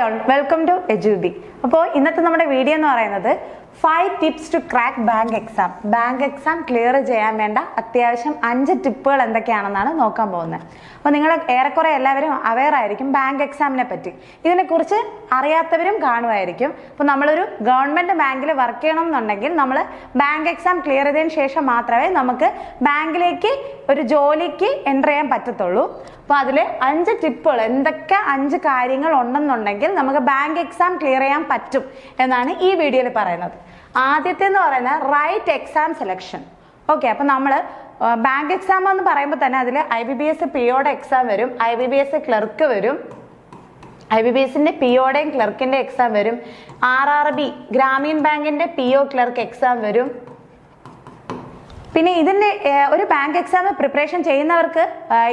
Hi all, welcome to എജുബി. അപ്പോൾ ഇന്നത്തെ നമ്മുടെ വീഡിയോ എന്ന് പറയുന്നത് 5 tips to crack bank exam. Bank exam clear ചെയ്യാൻ വേണ്ട അത്യാവശ്യം 5 ടിപ്പുകൾ എന്തൊക്കെയാണെന്നാണ് നോക്കാൻ പോകുന്നത്. അപ്പോൾ നിങ്ങൾ ഏറെക്കുറെ എല്ലാവരും അവെയർ ആയിരിക്കും ബാങ്ക് എക്സാമിനെ പറ്റി. ഇതിനെക്കുറിച്ച് അറിയാത്തവരും കാണുമായിരിക്കും. അപ്പോൾ നമ്മളൊരു ഗവൺമെൻറ് ബാങ്കിൽ വർക്ക് ചെയ്യണം എന്നുണ്ടെങ്കിൽ നമ്മൾ ബാങ്ക് എക്സാം ക്ലിയർ ചെയ്തതിന് ശേഷം മാത്രമേ നമുക്ക് ബാങ്കിലേക്ക് ഒരു ജോലിക്ക് എൻ്റർ ചെയ്യാൻ പറ്റത്തുള്ളൂ. അപ്പോൾ അതിൽ 5 ടിപ്പുകൾ, എന്തൊക്കെ 5 കാര്യങ്ങൾ ഉണ്ടെന്നുണ്ടെങ്കിൽ നമുക്ക് ബാങ്ക് എക്സാം ക്ലിയർ ചെയ്യാൻ പറ്റും എന്നാണ് ഈ വീഡിയോയിൽ പറയുന്നത്. ആദ്യത്തെ എന്ന് പറയുന്നത് റൈറ്റ് എക്സാം സെലക്ഷൻ. ഓക്കെ, അപ്പം നമ്മൾ ബാങ്ക് എക്സാം എന്ന് പറയുമ്പോൾ തന്നെ അതിൽ IBPS POയുടെ എക്സാം വരും, IBPS ക്ലർക്ക് വരും, IBPSന്റെ POയുടെയും ക്ലർക്കിന്റെ എക്സാം വരും, RRB ഗ്രാമീൺ ബാങ്കിന്റെ PO ക്ലർക്ക് എക്സാം വരും. പിന്നെ ഇതിൻ്റെ ഒരു ബാങ്ക് എക്സാം പ്രിപ്പറേഷൻ ചെയ്യുന്നവർക്ക്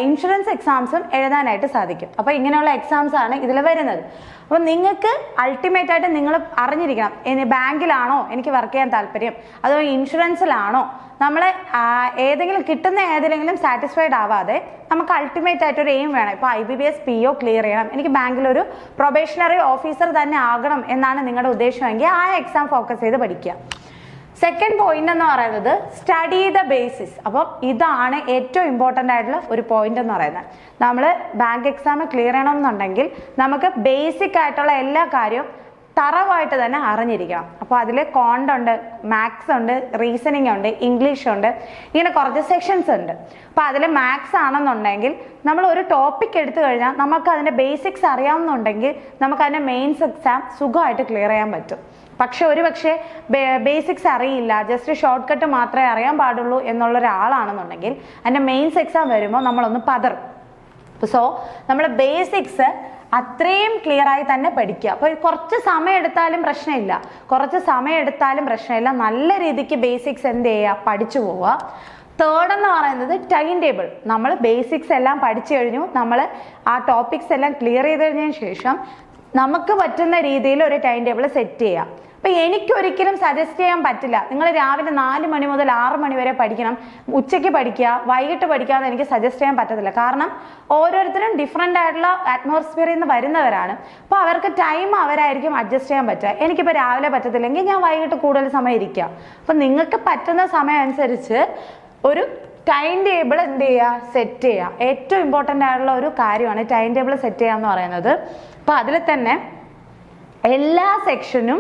ഇൻഷുറൻസ് എക്സാംസും എഴുതാനായിട്ട് സാധിക്കും. അപ്പോൾ ഇങ്ങനെയുള്ള എക്സാംസ് ആണ് ഇതിൽ വരുന്നത്. അപ്പോൾ നിങ്ങൾക്ക് അൾട്ടിമേറ്റ് ആയിട്ട് നിങ്ങൾ അറിഞ്ഞിരിക്കണം, ഇനി ബാങ്കിലാണോ എനിക്ക് വർക്ക് ചെയ്യാൻ താല്പര്യം, അതോ ഇൻഷുറൻസിലാണോ. നമ്മൾ കിട്ടുന്ന ഏതിലെങ്കിലും സാറ്റിസ്ഫൈഡ് ആവാതെ നമുക്ക് അൾട്ടിമേറ്റ് ആയിട്ട് ഒരു എയിം വേണം. ഇപ്പോൾ IBPS PO ക്ലിയർ ചെയ്യണം, എനിക്ക് ബാങ്കിലൊരു പ്രൊബേഷണറി ഓഫീസർ തന്നെ ആകണം എന്നാണ് നിങ്ങളുടെ ഉദ്ദേശമെങ്കിൽ ആ എക്സാം ഫോക്കസ് ചെയ്ത് പഠിക്കുക. സെക്കൻഡ് പോയിന്റ് എന്ന് പറയുന്നത് സ്റ്റഡി ദ ബേസിസ്. അപ്പം ഇതാണ് ഏറ്റവും ഇമ്പോർട്ടൻ്റ് ആയിട്ടുള്ള ഒരു പോയിന്റ് എന്ന് പറയുന്നത്. നമ്മൾ ബാങ്ക് എക്സാം ക്ലിയർ ചെയ്യണമെന്നുണ്ടെങ്കിൽ നമുക്ക് ബേസിക് ആയിട്ടുള്ള എല്ലാ കാര്യവും തറവായിട്ട് തന്നെ അറിഞ്ഞിരിക്കണം. അപ്പോൾ അതിൽ കോണ്ട് ഉണ്ട്, മാത്സ് ഉണ്ട്, റീസണിങ് ഉണ്ട്, ഇംഗ്ലീഷ് ഉണ്ട്, ഇങ്ങനെ കുറച്ച് സെക്ഷൻസ് ഉണ്ട്. അപ്പോൾ അതിൽ മാത്സ് ആണെന്നുണ്ടെങ്കിൽ നമ്മൾ ഒരു ടോപ്പിക് എടുത്തു കഴിഞ്ഞാൽ നമുക്ക് അതിൻ്റെ ബേസിക്സ് അറിയാവുന്നുണ്ടെങ്കിൽ നമുക്ക് അതിൻ്റെ മെയിൻസ് എക്സാം സുഖമായിട്ട് ക്ലിയർ ചെയ്യാൻ പറ്റും. പക്ഷെ ബേസിക്സ് അറിയില്ല, ജസ്റ്റ് ഷോർട്ട് കട്ട് മാത്രമേ അറിയാൻ പാടുള്ളൂ എന്നുള്ള ഒരാളാണെന്നുണ്ടെങ്കിൽ അതിൻ്റെ മെയിൻസ് എക്സാം വരുമ്പോൾ നമ്മളൊന്ന് പതറും. സോ നമ്മൾ ബേസിക്സ് അത്രയും ക്ലിയർ ആയി തന്നെ പഠിക്കുക. അപ്പോൾ കുറച്ച് സമയം എടുത്താലും പ്രശ്നമില്ല, നല്ല രീതിക്ക് ബേസിക്സ് എന്ത് ചെയ്യുക, പഠിച്ചു പോവുക. തേർഡ് എന്ന് പറയുന്നത് ടൈം ടേബിൾ. നമ്മൾ ബേസിക്സ് എല്ലാം പഠിച്ചു കഴിഞ്ഞു, നമ്മൾ ആ ടോപ്പിക്സ് എല്ലാം ക്ലിയർ ചെയ്ത് കഴിഞ്ഞതിന് ശേഷം നമുക്ക് പറ്റുന്ന രീതിയിൽ ഒരു ടൈം ടേബിൾ സെറ്റ് ചെയ്യാം. അപ്പം എനിക്കൊരിക്കലും സജസ്റ്റ് ചെയ്യാൻ പറ്റില്ല നിങ്ങൾ രാവിലെ 4 മണി മുതൽ 6 മണി വരെ പഠിക്കണം, ഉച്ചയ്ക്ക് പഠിക്കുക, വൈകിട്ട് പഠിക്കുക എന്ന് എനിക്ക് സജസ്റ്റ് ചെയ്യാൻ പറ്റത്തില്ല. കാരണം ഓരോരുത്തരും ഡിഫറെൻ്റ് ആയിട്ടുള്ള അറ്റ്മോസ്ഫിയറിൽ നിന്ന് വരുന്നവരാണ്. അപ്പോൾ അവർക്ക് ടൈം അവരായിരിക്കും അഡ്ജസ്റ്റ് ചെയ്യാൻ പറ്റുക. എനിക്കിപ്പോൾ രാവിലെ പറ്റത്തില്ലെങ്കിൽ ഞാൻ വൈകിട്ട് കൂടുതൽ സമയം ഇരിക്കുക. അപ്പം നിങ്ങൾക്ക് പറ്റുന്ന സമയം അനുസരിച്ച് ഒരു ടൈം ടേബിൾ എന്ത് ചെയ്യുക, സെറ്റ് ചെയ്യുക. ഏറ്റവും ഇമ്പോർട്ടൻ്റ് ആയിട്ടുള്ള ഒരു കാര്യമാണ് ടൈം ടേബിൾ സെറ്റ് ചെയ്യുക എന്ന് പറയുന്നത്. അപ്പോൾ അതിൽ തന്നെ എല്ലാ സെക്ഷനും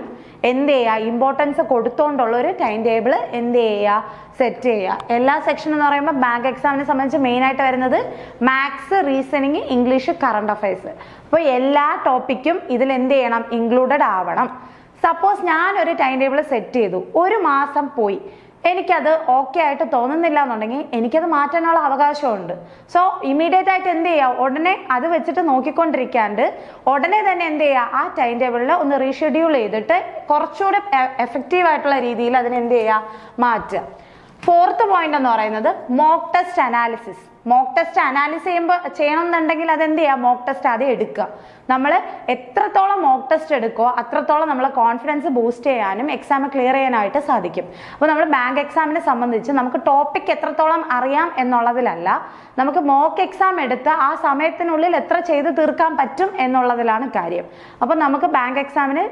എന്ത് ചെയ്യുക, ഇമ്പോർട്ടൻസ് കൊടുത്തുകൊണ്ടുള്ള ഒരു ടൈം ടേബിൾ എന്ത് ചെയ്യുക, സെറ്റ് ചെയ്യുക. എല്ലാ സെക്ഷൻ എന്ന് പറയുമ്പോൾ ബാങ്ക് എക്സാമിനെ സംബന്ധിച്ച് മെയിനായിട്ട് വരുന്നത് maths, reasoning, English, current affairs. അപ്പോൾ എല്ലാ ടോപ്പിക്കും ഇതിൽ എന്ത് ചെയ്യണം, ഇൻക്ലൂഡഡ് ആവണം. സപ്പോസ് ഞാനൊരു ടൈം ടേബിൾ സെറ്റ് ചെയ്തു, ഒരു മാസം പോയി, എനിക്കത് ഓക്കെ ആയിട്ട് തോന്നുന്നില്ല എന്നുണ്ടെങ്കിൽ എനിക്കത് മാറ്റാനുള്ള അവകാശമുണ്ട്. സോ ഇമ്മീഡിയറ്റ് ആയിട്ട് എന്ത് ചെയ്യുക, ഉടനെ അത് വെച്ചിട്ട് നോക്കിക്കൊണ്ടിരിക്കാണ്ട് ഉടനെ തന്നെ എന്ത് ചെയ്യുക, ആ ടൈം ടേബിളിൽ ഒന്ന് റീഷെഡ്യൂൾ ചെയ്തിട്ട് കുറച്ചുകൂടെ എഫക്റ്റീവ് ആയിട്ടുള്ള രീതിയിൽ അതിനെ എന്ത് ചെയ്യുക, മാറ്റുക. ഫോർത്ത് പോയിന്റ് എന്ന് പറയുന്നത് mock test analysis. Mock test ചെയ്യണമെന്നുണ്ടെങ്കിൽ അതെന്ത് ചെയ്യുക, മോക്ക് ടെസ്റ്റ് ആദ്യം എടുക്കുക. നമ്മൾ എത്രത്തോളം മോക്ക് ടെസ്റ്റ് എടുക്കുമോ അത്രത്തോളം നമ്മളെ കോൺഫിഡൻസ് ബൂസ്റ്റ് ചെയ്യാനും എക്സാം ക്ലിയർ ചെയ്യാനായിട്ട് സാധിക്കും. അപ്പോൾ നമ്മൾ ബാങ്ക് എക്സാമിനെ സംബന്ധിച്ച് നമുക്ക് ടോപ്പിക് എത്രത്തോളം അറിയാം എന്നുള്ളതിലല്ല, നമുക്ക് മോക്ക് എക്സാം എടുത്ത് ആ സമയത്തിനുള്ളിൽ എത്ര ചെയ്ത് തീർക്കാൻ പറ്റും എന്നുള്ളതിലാണ് കാര്യം. അപ്പോൾ നമുക്ക് ബാങ്ക് എക്സാമിന്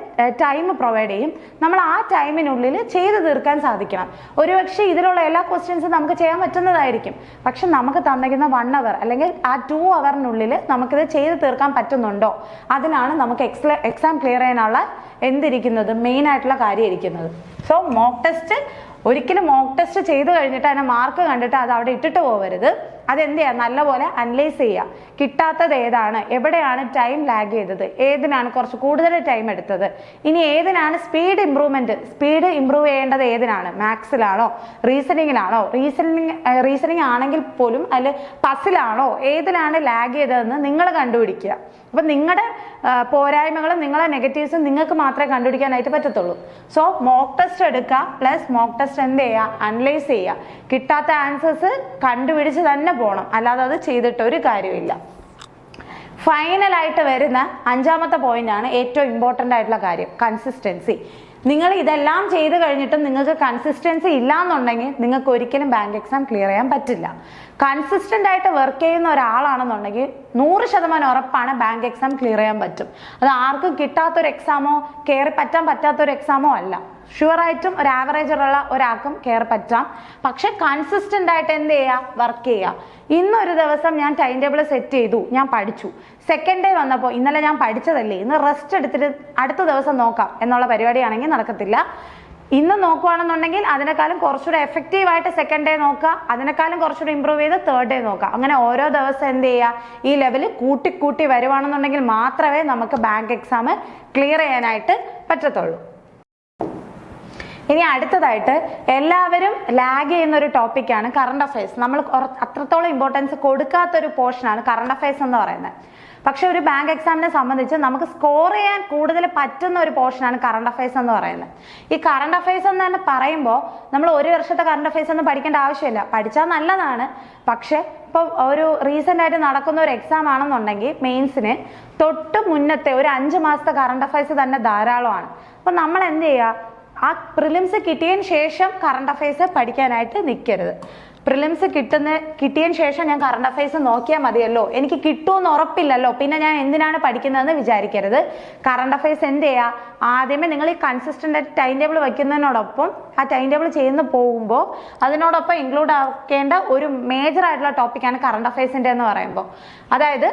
ടൈം പ്രൊവൈഡ് ചെയ്യും, നമ്മൾ ആ ടൈമിനുള്ളിൽ ചെയ്ത് തീർക്കാൻ സാധിക്കണം. ഒരുപക്ഷെ ഇതിലുള്ള എല്ലാ ക്വസ്റ്റ്യൻസും നമുക്ക് ചെയ്യാൻ പറ്റുന്നതായിരിക്കും, പക്ഷെ നമുക്ക് തന്നിരിക്കുന്ന 1 അവർ അല്ലെങ്കിൽ ആ 2 അവറിനുള്ളിൽ നമുക്കിത് ചെയ്ത് തീർക്കാൻ പറ്റുന്നുണ്ടോ, അതിലാണ് നമുക്ക് എക്സാം ക്ലിയർ ചെയ്യാനുള്ള എന്തിരിക്കുന്നത്, മെയിൻ ആയിട്ടുള്ള കാര്യം ഇരിക്കുന്നത്. സോ ഒരിക്കലും മോക്ക് ടെസ്റ്റ് ചെയ്ത് കഴിഞ്ഞിട്ട് അതിനെ മാർക്ക് കണ്ടിട്ട് അത് അവിടെ ഇട്ടിട്ട് പോകരുത്. അതെന്ത് ചെയ്യുക, നല്ലപോലെ അനലൈസ് ചെയ്യുക. കിട്ടാത്തത് ഏതാണ്, എവിടെയാണ് ടൈം ലാഗ് ചെയ്തത്, ഏതിനാണ് കുറച്ച് കൂടുതൽ ടൈം എടുത്തത്, ഇനി ഏതിനാണ് സ്പീഡ് ഇമ്പ്രൂവ് ചെയ്യേണ്ടത്, ഏതിനാണ്, മാത്സിലാണോ റീസണിങ്ങിലാണോ, റീസണിങ് ആണെങ്കിൽ പോലും അതിൽ പസിലാണോ, ഏതിലാണ് ലാഗ് ചെയ്തതെന്ന് നിങ്ങൾ കണ്ടുപിടിക്കുക. അപ്പം നിങ്ങളുടെ പോരായ്മകളും നിങ്ങളെ നെഗറ്റീവ്സും നിങ്ങൾക്ക് മാത്രമേ കണ്ടുപിടിക്കാനായിട്ട് പറ്റത്തുള്ളൂ. സോ മോക്ക് ടെസ്റ്റ് എടുക്കുക, പ്ലസ് മോക്ക് ടെസ്റ്റ് എന്ത് ചെയ്യുക, അനലൈസ് ചെയ്യുക. കിട്ടാത്ത ആൻസേഴ്സ് കണ്ടുപിടിച്ച് തന്നെ പോകണം, അല്ലാതെ അത് ചെയ്തിട്ട് ഒരു കാര്യമില്ല. ഫൈനലായിട്ട് വരുന്ന 5ാമത്തെ പോയിന്റ് ആണ് ഏറ്റവും ഇമ്പോർട്ടൻ്റ് ആയിട്ടുള്ള കാര്യം, കൺസിസ്റ്റൻസി. നിങ്ങൾ ഇതെല്ലാം ചെയ്ത് കഴിഞ്ഞിട്ടും നിങ്ങൾക്ക് കൺസിസ്റ്റൻസി ഇല്ല എന്നുണ്ടെങ്കിൽ നിങ്ങൾക്ക് ഒരിക്കലും ബാങ്ക് എക്സാം ക്ലിയർ ചെയ്യാൻ പറ്റില്ല. കൺസിസ്റ്റന്റ് ആയിട്ട് വർക്ക് ചെയ്യുന്ന ഒരാളാണെന്നുണ്ടെങ്കിൽ 100% ഉറപ്പാണ് ബാങ്ക് എക്സാം ക്ലിയർ ചെയ്യാൻ പറ്റും. അത് ആർക്കും കിട്ടാത്തൊരു എക്സാമോ കയറി പറ്റാത്തൊരു എക്സാമോ അല്ല. ഷുവറായിട്ടും ഒരു ആവറേജ് ഉള്ള ഒരാൾക്കും കയറി പറ്റാം. പക്ഷെ കൺസിസ്റ്റന്റ് ആയിട്ട് എന്ത് ചെയ്യുക, വർക്ക് ചെയ്യുക. ഇന്നൊരു ദിവസം ഞാൻ ടൈം ടേബിൾ സെറ്റ് ചെയ്തു, ഞാൻ പഠിച്ചു. സെക്കൻഡ് ഡേ വന്നപ്പോൾ ഇന്നലെ ഞാൻ പഠിച്ചതല്ലേ, ഇന്ന് റെസ്റ്റ് എടുത്തിട്ട് അടുത്ത ദിവസം നോക്കാം എന്നുള്ള പരിപാടിയാണെങ്കിൽ നടക്കത്തില്ല. ഇന്ന് നോക്കുകയാണെന്നുണ്ടെങ്കിൽ അതിനേക്കാളും കുറച്ചുകൂടെ എഫക്റ്റീവായിട്ട് സെക്കൻഡ് ഡേ നോക്കുക, അതിനേക്കാളും കുറച്ചുകൂടെ ഇമ്പ്രൂവ് ചെയ്ത് തേർഡ് ഡേ നോക്കുക. അങ്ങനെ ഓരോ ദിവസം എന്ത് ചെയ്യുക, ഈ ലെവല് കൂട്ടി വരുവാണെന്നുണ്ടെങ്കിൽ മാത്രമേ നമുക്ക് ബാങ്ക് എക്സാം ക്ലിയർ ചെയ്യാനായിട്ട് പറ്റത്തുള്ളൂ. ഇനി അടുത്തതായിട്ട് എല്ലാവരും ലാഗ് ചെയ്യുന്ന ഒരു ടോപ്പിക്കാണ് കറണ്ട് അഫയേഴ്സ്. നമ്മൾ അത്രത്തോളം ഇമ്പോർട്ടൻസ് കൊടുക്കാത്തൊരു പോർഷനാണ് കറണ്ട് അഫയേഴ്സ് എന്ന് പറയുന്നത്. പക്ഷെ ഒരു ബാങ്ക് എക്സാമിനെ സംബന്ധിച്ച് നമുക്ക് സ്കോർ ചെയ്യാൻ കൂടുതൽ പറ്റുന്ന ഒരു പോർഷനാണ് കറണ്ട് അഫയേഴ്സ് എന്ന് പറയുന്നത്. ഈ കറണ്ട് അഫയേഴ്സ് എന്ന് തന്നെ പറയുമ്പോൾ നമ്മൾ ഒരു വർഷത്തെ കറണ്ട് അഫയേഴ്സ് ഒന്നും പഠിക്കേണ്ട ആവശ്യമില്ല. പഠിച്ചാൽ നല്ലതാണ്. പക്ഷെ ഇപ്പോൾ ഒരു റീസെന്റ് ആയിട്ട് നടക്കുന്ന ഒരു എക്സാം ആണെന്നുണ്ടെങ്കിൽ മെയിൻസിന് തൊട്ട് മുന്നത്തെ ഒരു 5 മാസത്തെ കറണ്ട് അഫയേഴ്സ് തന്നെ ധാരാളമാണ്. അപ്പൊ നമ്മൾ എന്ത് ചെയ്യുക, ആ പ്രിലിംസ് കിട്ടിയതിന് ശേഷം കറണ്ട് അഫയേഴ്സ് പഠിക്കാനായിട്ട് നിൽക്കരുത്. പ്രിലിംസ് കിട്ടിയതിന് ശേഷം ഞാൻ കറണ്ട് അഫയേഴ്സ് നോക്കിയാൽ മതിയല്ലോ, എനിക്ക് കിട്ടുമെന്ന് ഉറപ്പില്ലല്ലോ, പിന്നെ ഞാൻ എന്തിനാണ് പഠിക്കുന്നതെന്ന് വിചാരിക്കരുത്. കറണ്ട് അഫയേഴ്സ് എന്ത് ചെയ്യുക, ആദ്യമേ നിങ്ങൾ ഈ കൺസിസ്റ്റന്റ് ആയിട്ട് ടൈം ടേബിൾ വയ്ക്കുന്നതിനോടൊപ്പം ആ ടൈം ടേബിൾ ചെയ്യുന്ന പോകുമ്പോൾ അതിനോടൊപ്പം ഇൻക്ലൂഡ് ആക്കേണ്ട ഒരു മേജർ ആയിട്ടുള്ള ടോപ്പിക്കാണ് കറണ്ട് അഫയേഴ്സിന്റെ എന്ന് പറയുമ്പോൾ. അതായത്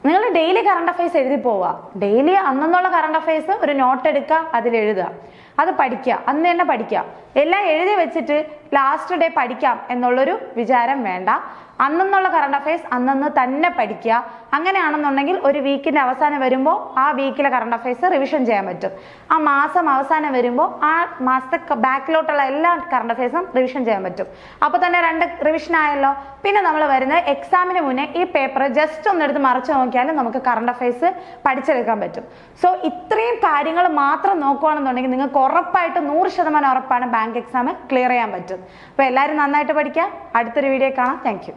നിങ്ങൾ ഡെയിലി കറണ്ട് അഫയേഴ്സ് എഴുതി പോവുക. ഡെയിലി അന്നുള്ള കറണ്ട് അഫയേഴ്സ് ഒരു നോട്ട് എടുക്കുക, അതിലെഴുതുക, അത് പഠിക്കുക, അന്ന് തന്നെ പഠിക്കുക. എല്ലാം എഴുതി വെച്ചിട്ട് ലാസ്റ്റ് ഡേ പഠിക്കാം എന്നുള്ളൊരു വിചാരം വേണ്ട. അന്നുള്ള കറണ്ട് അഫയേഴ്സ് അന്നന്ന് തന്നെ പഠിക്കുക. അങ്ങനെയാണെന്നുണ്ടെങ്കിൽ ഒരു വീക്കിന്റെ അവസാനം വരുമ്പോൾ ആ വീക്കിലെ കറണ്ട് അഫയേഴ്സ് റിവിഷൻ ചെയ്യാൻ പറ്റും. ആ മാസം അവസാനം വരുമ്പോൾ ആ മാസത്തെ ബാക്കിലോട്ടുള്ള എല്ലാ കറണ്ട് അഫയേഴ്സും റിവിഷൻ ചെയ്യാൻ പറ്റും. അപ്പോൾ തന്നെ 2 റിവിഷൻ ആയല്ലോ. പിന്നെ നമ്മൾ വരുന്ന എക്സാമിന് മുന്നേ ഈ പേപ്പർ ജസ്റ്റ് ഒന്നെടുത്ത് മറിച്ച് നോക്കിയാലും നമുക്ക് കറണ്ട് അഫയേഴ്സ് പഠിച്ചെടുക്കാൻ പറ്റും. സോ ഇത്രയും കാര്യങ്ങൾ മാത്രം നോക്കുകയാണെന്നുണ്ടെങ്കിൽ നിങ്ങൾക്ക് ഉറപ്പായിട്ട് 100% ഉറപ്പാണ് ബാങ്ക് എക്സാം ക്ലിയർ ചെയ്യാൻ പറ്റും. അപ്പോൾ എല്ലാവരും നന്നായിട്ട് പഠിക്കുക. അടുത്തൊരു വീഡിയോ കാണാം. Thank you.